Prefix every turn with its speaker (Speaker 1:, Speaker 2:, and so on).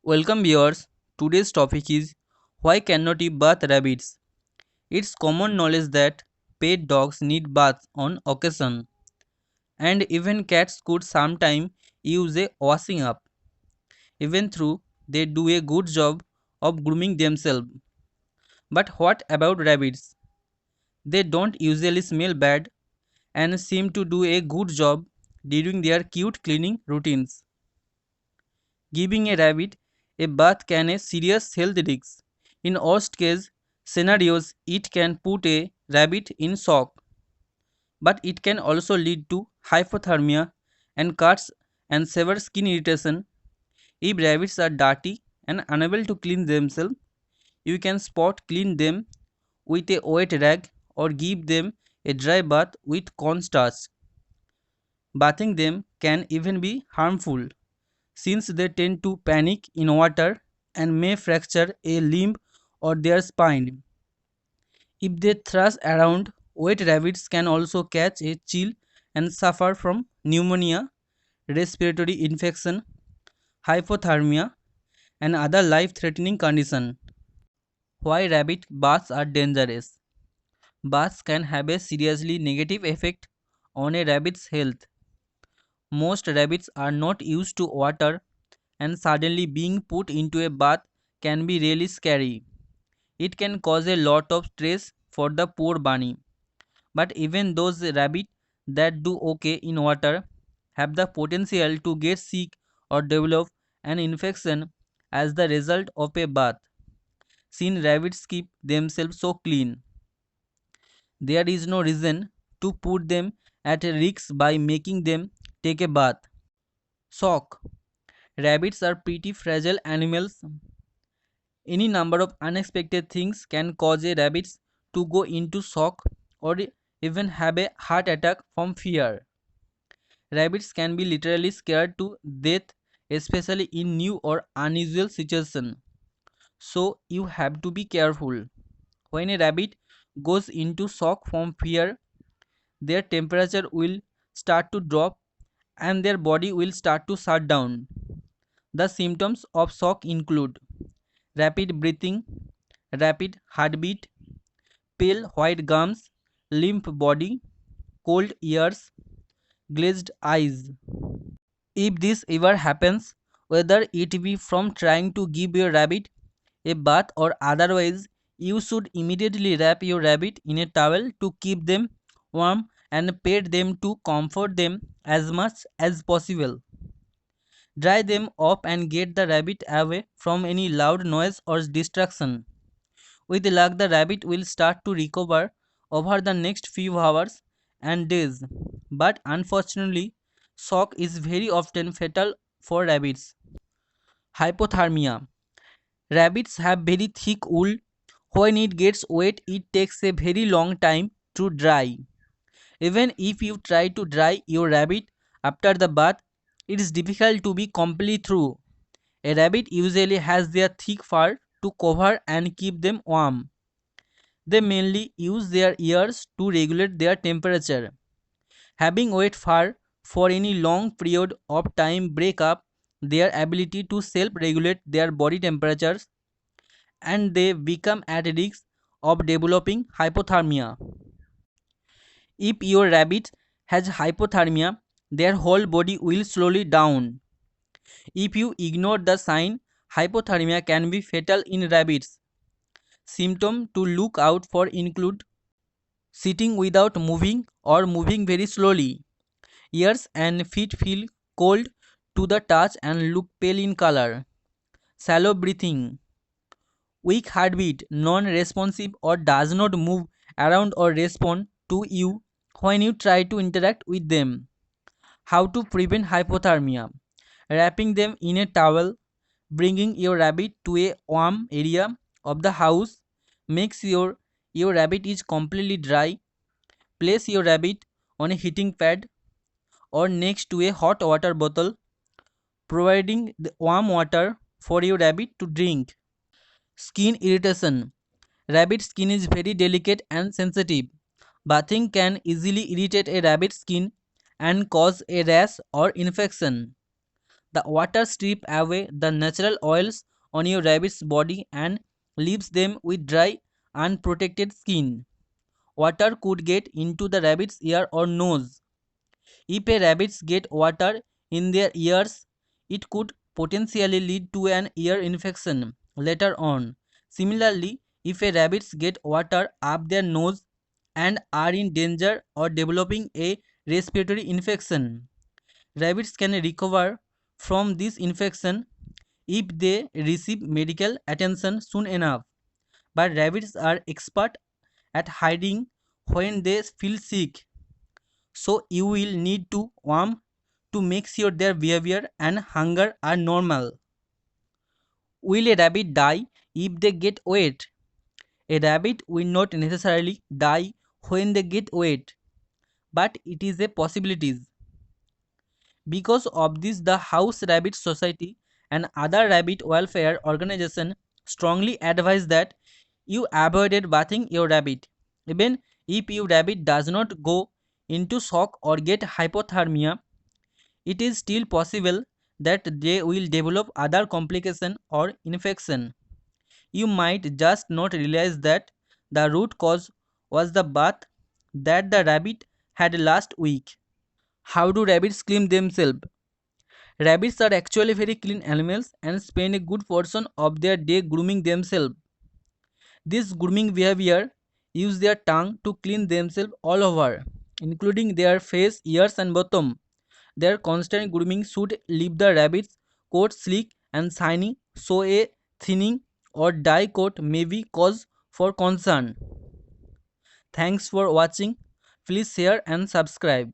Speaker 1: Welcome viewers. Today's topic is why cannot you bath rabbits? It's common knowledge that pet dogs need baths on occasion and even cats could sometimes use a washing up even though they do a good job of grooming themselves. But what about rabbits? They don't usually smell bad and seem to do a good job during their cute cleaning routines. Giving a rabbit a bath can a serious health risk. In worst case scenarios, it can put a rabbit in shock, but it can also lead to hypothermia and cuts and severe skin irritation. If rabbits are dirty and unable to clean themselves, you can spot clean them with a wet rag or give them a dry bath with cornstarch. Bathing them can even be harmful since they tend to panic in water and may fracture a limb or their spine. If they thrash around, wet rabbits can also catch a chill and suffer from pneumonia, respiratory infection, hypothermia, and other life threatening conditions. Why rabbit baths are dangerous? Baths can have a seriously negative effect on a rabbit's health. Most rabbits are not used to water, and suddenly being put into a bath can be really scary. It can cause a lot of stress for the poor bunny. But even those rabbits that do okay in water have the potential to get sick or develop an infection as the result of a bath. Since rabbits keep themselves so clean, there is no reason to put them at risk by making them take a bath. Shock. Rabbits are pretty fragile animals. Any number of unexpected things can cause a rabbit to go into shock or even have a heart attack from fear. Rabbits can be literally scared to death, especially in new or unusual situations. So you have to be careful. When a rabbit goes into shock from fear, their temperature will start to drop and their body will start to shut down. The symptoms of shock include rapid breathing, rapid heartbeat, pale white gums, limp body, cold ears, glazed eyes. If this ever happens, whether it be from trying to give your rabbit a bath or otherwise, you should immediately wrap your rabbit in a towel to keep them warm and pet them to comfort them as much as possible. Dry them off and get the rabbit away from any loud noise or distraction. With luck, the rabbit will start to recover over the next few hours and days. But unfortunately, shock is very often fatal for rabbits. Hypothermia. Rabbits have very thick wool. When it gets wet, it takes a very long time to dry. Even if you try to dry your rabbit after the bath, it is difficult to be completely through. A rabbit usually has their thick fur to cover and keep them warm. They mainly use their ears to regulate their temperature. Having wet fur for any long period of time break up their ability to self-regulate their body temperatures and they become at risk of developing hypothermia. If your rabbit has hypothermia, their whole body will slowly down. If you ignore the sign, hypothermia can be fatal in rabbits. Symptoms to look out for include sitting without moving or moving very slowly. Ears and feet feel cold to the touch and look pale in color. Shallow breathing. Weak heartbeat, non-responsive or does not move around or respond to you when you try to interact with them. How to prevent hypothermia. Wrapping them in a towel, bringing your rabbit to a warm area of the house, make sure your rabbit is completely dry, place your rabbit on a heating pad or next to a hot water bottle, providing the warm water for your rabbit to drink. Skin irritation. Rabbit skin is very delicate and sensitive. Bathing can easily irritate a rabbit's skin and cause a rash or infection. The water strips away the natural oils on your rabbit's body and leaves them with dry, unprotected skin. Water could get into the rabbit's ear or nose. If a rabbit gets water in their ears, it could potentially lead to an ear infection later on. Similarly, if a rabbit gets water up their nose and are in danger of developing a respiratory infection, rabbits can recover from this infection if they receive medical attention soon enough. But rabbits are expert at hiding when they feel sick, so you will need to warm to make sure their behavior and hunger are normal. Will a rabbit die if they get wet? A rabbit will not necessarily die when they get wet, but it is a possibility. Because of this, the House Rabbit Society and other rabbit welfare organizations strongly advise that you avoid bathing your rabbit. Even if your rabbit does not go into shock or get hypothermia, it is still possible that they will develop other complication or infection. You might just not realize that the root cause was the bath that the rabbit had last week. How do rabbits clean themselves? Rabbits are actually very clean animals and spend a good portion of their day grooming themselves. This grooming behavior use their tongue to clean themselves all over, including their face, ears, and bottom. Their constant grooming should leave the rabbit's coat sleek and shiny, so a thinning or dye coat may be cause for concern. Thanks for watching. Please share and subscribe.